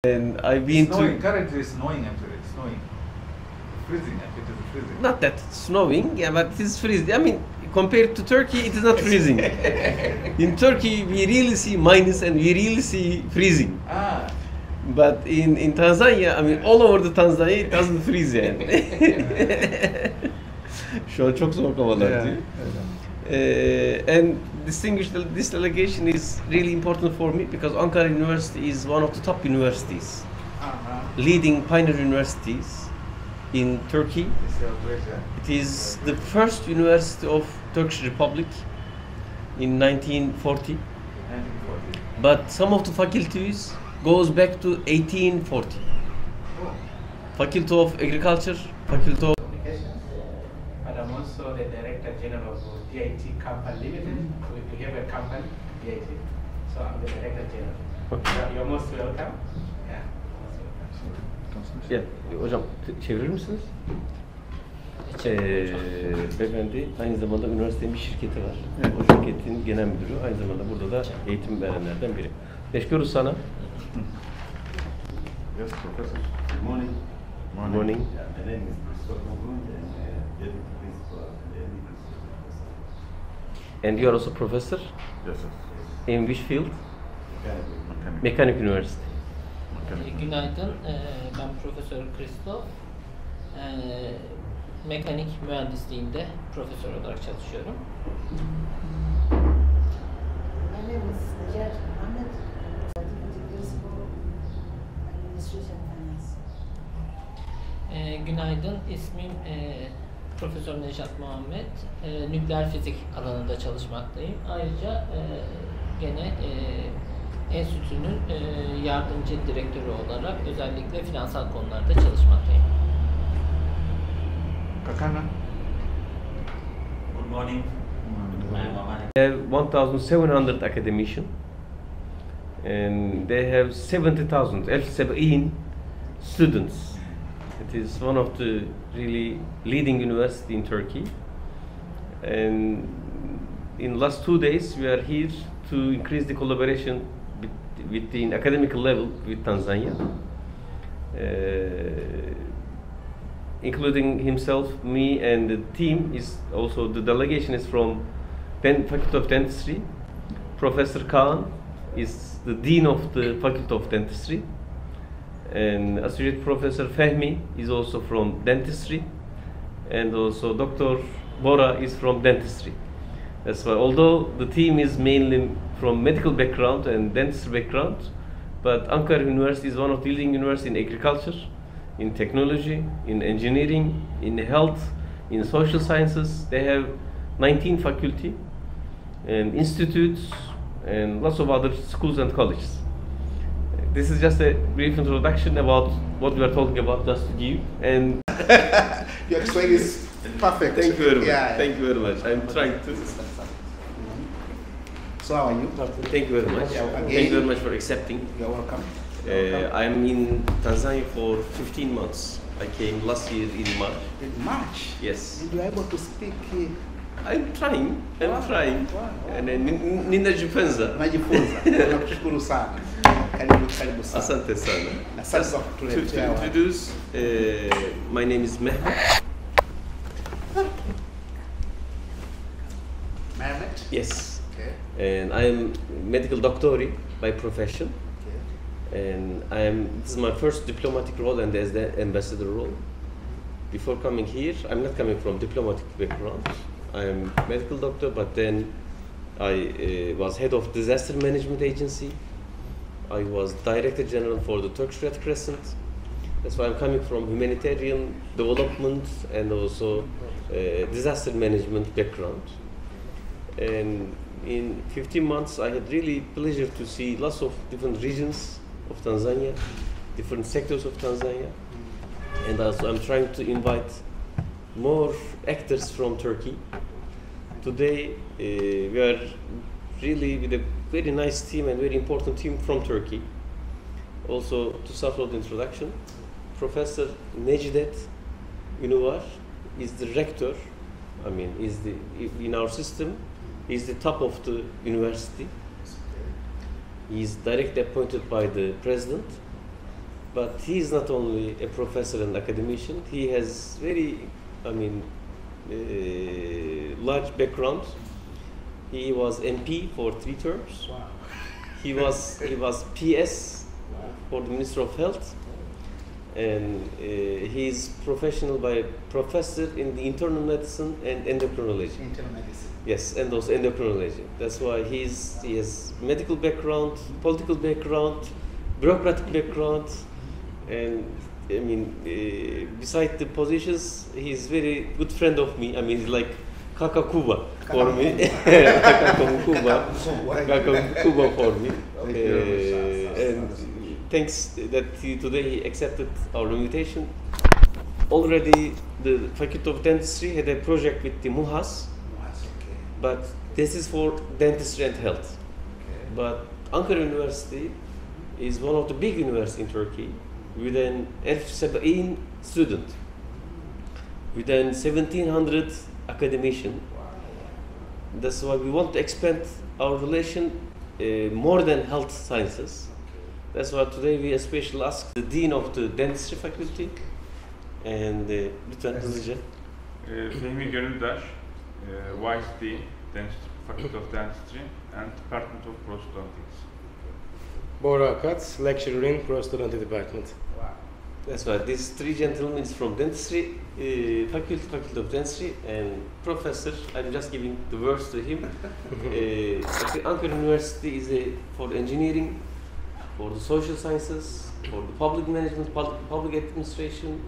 And I've been snowing. Currently snowing actually. It's snowing. Freezing actually. It is freezing. Not that snowing, yeah, but it is freezing. I mean, compared to Turkey, it is not freezing. In Turkey, we really see minus and we really see freezing. Ah. But in Tanzania, I mean, all over the Tanzania, it doesn't freeze yani. Şu an çok soğuk havalar diyor. And this delegation is really important for me because Ankara University is one of the top universities, leading pioneer universities in Turkey. It is the first university of Turkish Republic in 1940. But some of the faculties goes back to 1840. Faculty of Agriculture, Faculty of But I'm also the Director General of DIT Company Limited. We have a company, DIT. So I'm the Director General. You're most welcome. Yeah, most welcome. Yeah, hocam çevirir misiniz? Beyefendi aynı zamanda üniversitenin bir şirketi var. Evet. O şirketin genel müdürü, aynı zamanda burada da eğitim verenlerden biri. Teşekkür sana. Yes, Professor. Good morning. Good morning. Yeah, my name is Christopher and Deputy Principal and And you are also professor? Yes, sir. In which field? Mechanic. Mekanik Üniversite. Günaydın, ben Profesör Kristo. Mekanik mühendisliğinde profesör olarak çalışıyorum. My name is Necdet, Deputy Principal, Administration Finance. Günaydın, ismim Profesör Necdet Muhammed. Nükleer fizik alanında çalışmaktayım. Ayrıca gene enstitünün yardımcı direktörü olarak özellikle finansal konularda çalışmaktayım. Kakana. Good morning. They have 1,700 academicians and they have 70,000 students. It is one of the really leading university in Turkey. And in last 2 days we are here to increase the collaboration within academic level with Tanzania. Including himself, me, and the team is also the delegation is from Faculty of Dentistry. Professor Kaan is the dean of the Faculty of Dentistry, and Associate Professor Fehmi is also from Dentistry, and also Dr. Bora is from Dentistry. That's why, although the team is mainly from medical background and dentistry background, but Ankara University is one of the leading universities in agriculture, in technology, in engineering, in health, in social sciences. They have 19 faculty and institutes and lots of other schools and colleges. This is just a brief introduction about what we are talking about, just to give. And your explain is perfect. Thank you very much. Yeah. Thank you very much. I'm trying to. So how are you? Thank you very much. Thank you very much for accepting. You're welcome. I'm in Tanzania for 15 months. I came last year in March. In March? Yes. You were able to speak. I'm trying. Wow. Wow. And ninajifunza. Najifunza. Nakushukuru sana. Karibu sana. Asante sana. Asante kwa kutuletea. To introduce, my name is Mehmet. Mehmet? Yes. Okay. And I am medical doctor by profession. And this is my first diplomatic role and as the ambassador role. Before coming here, I'm not coming from diplomatic background. I'm medical doctor, but then I was head of disaster management agency. I was director general for the Turkish Red Crescent. That's why I'm coming from humanitarian development and also disaster management background. And in 15 months, I had really pleasure to see lots of different regions of Tanzania, different sectors of Tanzania, and also I'm trying to invite more actors from Turkey. Today we are really with a very nice team and very important team from Turkey. Also, to start with the introduction, Professor Necdet ÜNÜVAR is the rector. I mean, in our system, he's the top of the university. He is directly appointed by the president, but he is not only a professor and academician. He has very, large background. He was MP for 3 terms. Wow. He was PS for the Minister of Health, and he is professor in the internal medicine and endocrinology. Internal medicine. Yes, and also endocrinology. That's why he has medical background, political background, bureaucratic background, and beside the positions, he's very good friend of me. He's like Kaka Kuba for me. Kaka Kuba for me. And thanks that today he accepted our invitation. Already the Faculty of Dentistry had a project with the MUHAS, but this is for dentistry and health. But Ankara University is one of the big universities in Turkey with an 17 student, with an 1700 academician. That's why we want to expand our relation more than health sciences. That's why today we especially ask the Dean of the Dentistry Faculty and lütfen hızlıca. Fehmi Gönüldar, Vice Dean, Faculty of Dentistry and Department of Prosthodontics. Bora Akats, lecturer in Prosthodontic Department. Wow. That's why these 3 gentlemen is from Dentistry, Faculty of Dentistry, and Professor. I'm just giving the words to him. Ankara University is for engineering, for the social sciences, for the public management, public administration,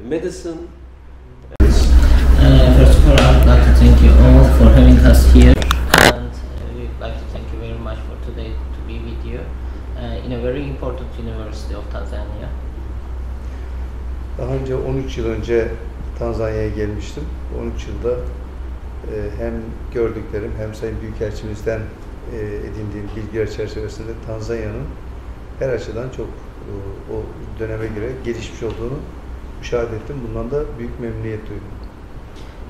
medicine. First of all, I would like to thank you all for having us here, and we would like to thank you very much for today to be with you in a very important University of Tanzania. Daha önce 13 yıl önce Tanzanya'ya gelmiştim. 13 yılda hem gördüklerim hem Sayın Büyükelçimizden edindiğim bilgiler çerçevesinde Tanzanya'nın her açıdan çok o döneme göre gelişmiş olduğunu müşahede ettim. Bundan da büyük memnuniyet duydum.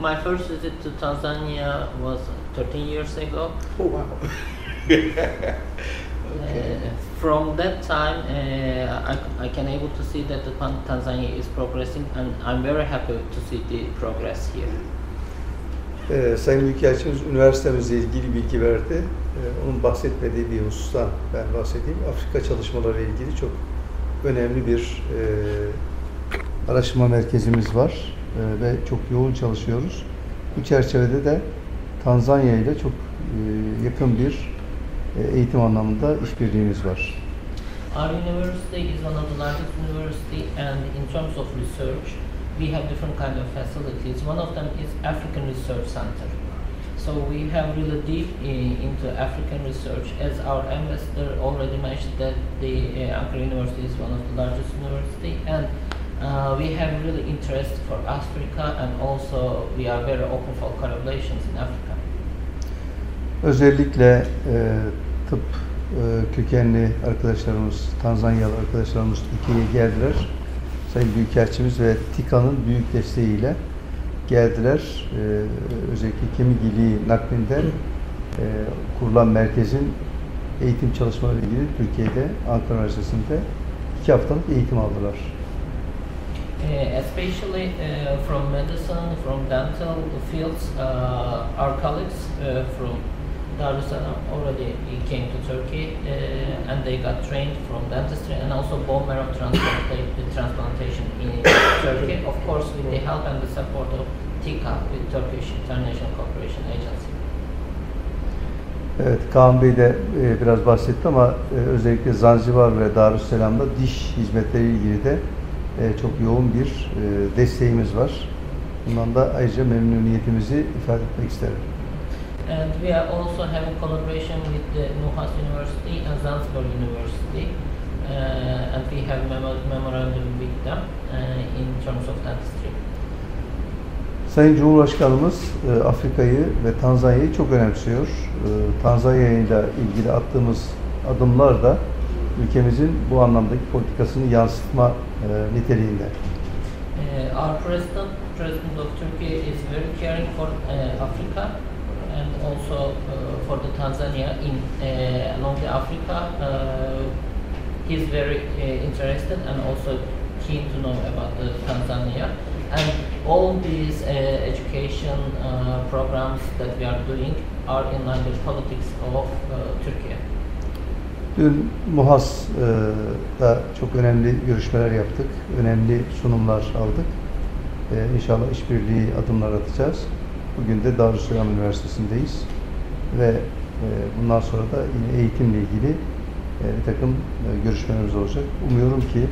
My first visit to Tanzania was 13 years ago. Oh wow! From that time, I can able to see that Tanzania is progressing, and I'm very happy to see the progress here. Sayın Büyükelçimiz üniversitemizle ilgili bilgi verdi. Onun bahsetmediği bir husustan ben bahsedeyim. Afrika çalışmaları ile ilgili çok önemli bir araştırma merkezimiz var ve çok yoğun çalışıyoruz. Bu çerçevede de Tanzanya ile çok yakın bir eğitim anlamında işbirliğimiz var. Our university is one of the largest university, and in terms of research, we have different kind of facilities. One of them is African Research Center. So we have really deep into African research. As our ambassador already mentioned, that the Ankara University is one of the largest university, and we have really interest for Africa, and also we are very open for collaborations in Africa. Özellikle tıp kökenli arkadaşlarımız, Tanzanyalı arkadaşlarımız Türkiye'ye geldiler. Sayın Büyükelçimiz ve TİKA'nın büyük desteğiyle geldiler. Özellikle kemik iliği naklinden kurulan merkezin eğitim çalışmaları ilgili Türkiye'de, Ankara Üniversitesi'nde 2 haftalık eğitim aldılar. Especially from medicine, from dental fields, our colleagues from Darüsselam already came to Turkey and they got trained from dentistry and also bone marrow transplantation in Turkey, of course with the help and the support of TİKA, with Turkish International Cooperation Agency. Evet, Kaan Bey de biraz bahsetti ama özellikle Zanzibar ve Darüsselam'da diş hizmetleri ilgili de çok yoğun bir desteğimiz var. Bundan da ayrıca memnuniyetimizi ifade etmek isterim. And we are also having collaboration with the MUHAS University and Zanzibar University, and we have memorandum with them in terms of dentistry. Sayın Cumhurbaşkanımız Afrika'yı ve Tanzanya'yı çok önemsiyor. Tanzanya ile ilgili attığımız adımlar da ülkemizin bu anlamdaki politikasını yansıtma niteliğinde. Our President of Turkey is very caring for Africa and also for the Tanzania in along the Africa. he's very interested and also keen to know about the Tanzania. And all these education programs that we are doing are in line with politics of Turkey. Dün MUHAS'da çok önemli görüşmeler yaptık, önemli sunumlar aldık. İnşallah işbirliği adımlar atacağız. Bugün de Darüsselam Üniversitesi'ndeyiz ve bundan sonra da yine eğitimle ilgili bir takım görüşmelerimiz olacak. Umuyorum ki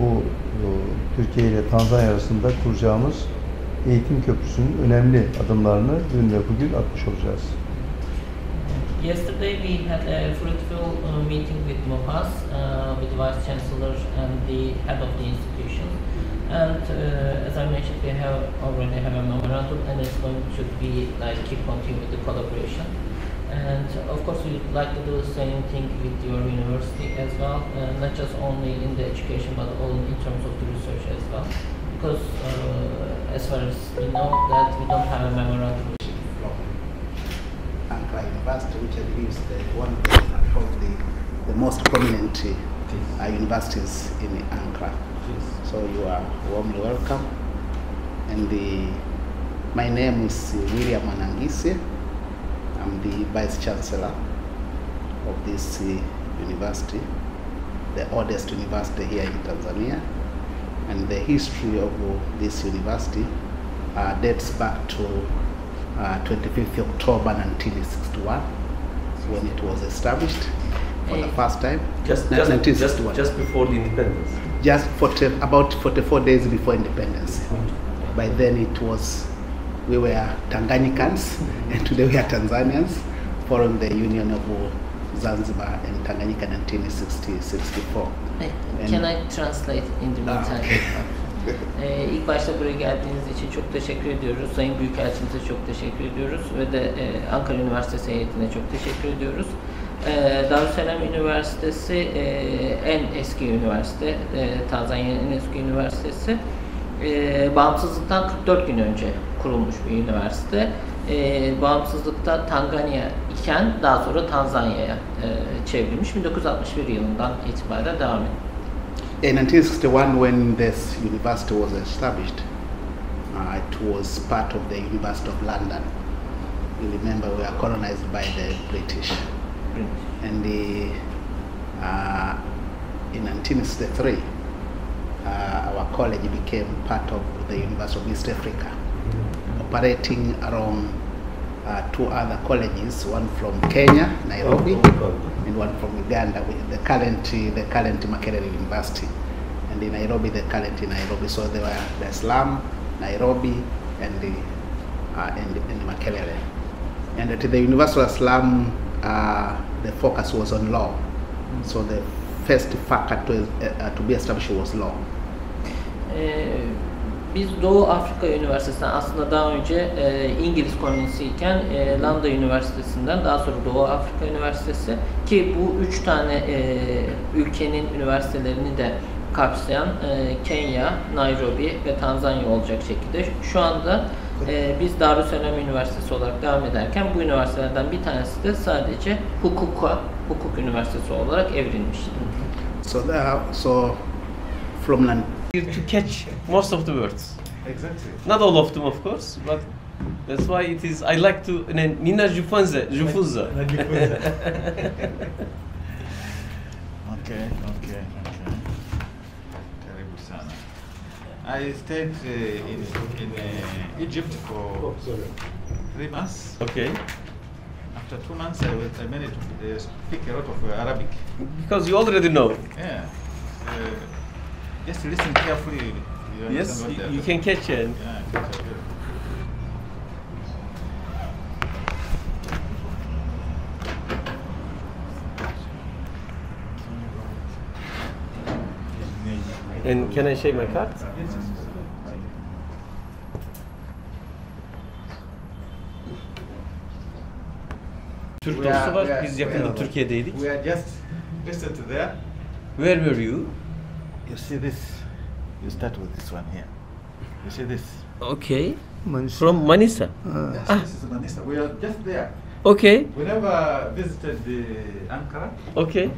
bu Türkiye ile Tanzanya arasında kuracağımız eğitim köprüsünün önemli adımlarını dün ve bugün atmış olacağız. Yesterday we had a fruitful meeting with MUHAS, with the Vice Chancellor and the head of the institution. And as I mentioned, we already have a memorandum, and it's going to be like keep continuing with the collaboration. And of course, we would like to do the same thing with your university as well, not just only in the education, but all in terms of the research as well. Because as far as we know, that we don't have a memorandum. Ankara University, which I believe is one of the most prominent universities in Ankara. So you are warmly welcome. And my name is William Anangise. I'm the Vice Chancellor of this university, the oldest university here in Tanzania. And the history of this university dates back to 25th October 1961, when it was established for the first time. Just before the independence. Just about 44 days before independence. By then we were Tanganyikans, and today we are Tanzanians, following the union of Zanzibar and Tanganyika in 1964. Can I translate in the meantime? İlk başta buraya geldiğiniz için çok teşekkür ediyoruz. Sayın Büyükelçimize çok teşekkür ediyoruz ve de Ankara Üniversitesi Heyeti'ne çok teşekkür ediyoruz. Darüsselam Üniversitesi en eski üniversite, Tanzanya'nın en eski üniversitesi. Bağımsızlıktan 44 gün önce kurulmuş bir üniversite. Bağımsızlıkta Tanganya iken daha sonra Tanzanya'ya çevrilmiş. 1961 yılından itibaren devam ediyor. In 1961, when this university was established, it was part of the University of London. You remember we were colonized by the British. And in 1963, our college became part of the University of East Africa, operating around two other colleges, one from Kenya, Nairobi, and one from Uganda, with the current Makerere University, and in Nairobi, the current in Nairobi. So they were Dar es Salaam, Nairobi, and Makerere. And at the University of Dar es Salaam, the focus was on law. So the first faculty to be established was law. Biz Doğu Afrika Üniversitesi'nden aslında daha önce İngiliz kolonisiyken Londra Üniversitesi'nden daha sonra Doğu Afrika Üniversitesi ki bu üç tane ülkenin üniversitelerini de kapsayan Kenya, Nairobi ve Tanzanya olacak şekilde. Şu anda biz Darüsselam Üniversitesi olarak devam ederken bu üniversitelerden bir tanesi de sadece hukuk üniversitesi olarak evrilmiştir. So from London. To catch most of the words. Exactly. Not all of them, of course, but that's why it is. I like to. Nina Jufunza. Okay. Karibu sana. I stayed in Egypt for 3 months. Okay. After 2 months, I managed to speak a lot of Arabic. Because you already know. Yeah. Just listen carefully. Yes, you can catch it. Yeah, catch it. And can I share my card? Türk dostu var. Biz yakında Türkiye'deydik. We are just visited there. Where were you? You see this? You start with this one here. You see this? Okay. From Manisa. Yes, this is Manisa. We are just there. Okay. We never visited Ankara. Okay.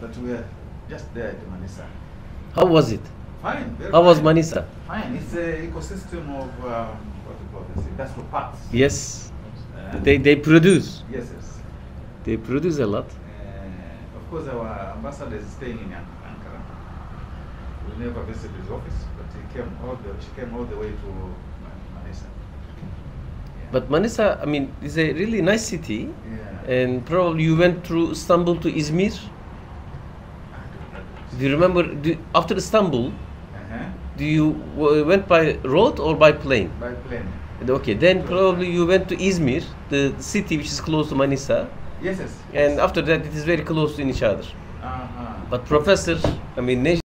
But we are just there at Manisa. How was it? Fine. Very How was fine. Manisa? Fine. It's an ecosystem of what do you call this? Industrial parks. Yes. And They produce. yes, yes. They produce a lot. Of course, our ambassador is staying in Ankara. We never visited his office, but she came all the way to Manisa. Yeah. But Manisa, I mean, is a really nice city. Yeah. And probably you went through Istanbul to Izmir. Do you remember, after Istanbul, do you went by road or by plane? By plane. Okay, then probably you went to Izmir, the city which is close to Manisa. Yes, yes. And after that, it is very close to each other. Uh-huh. But Professor, I mean,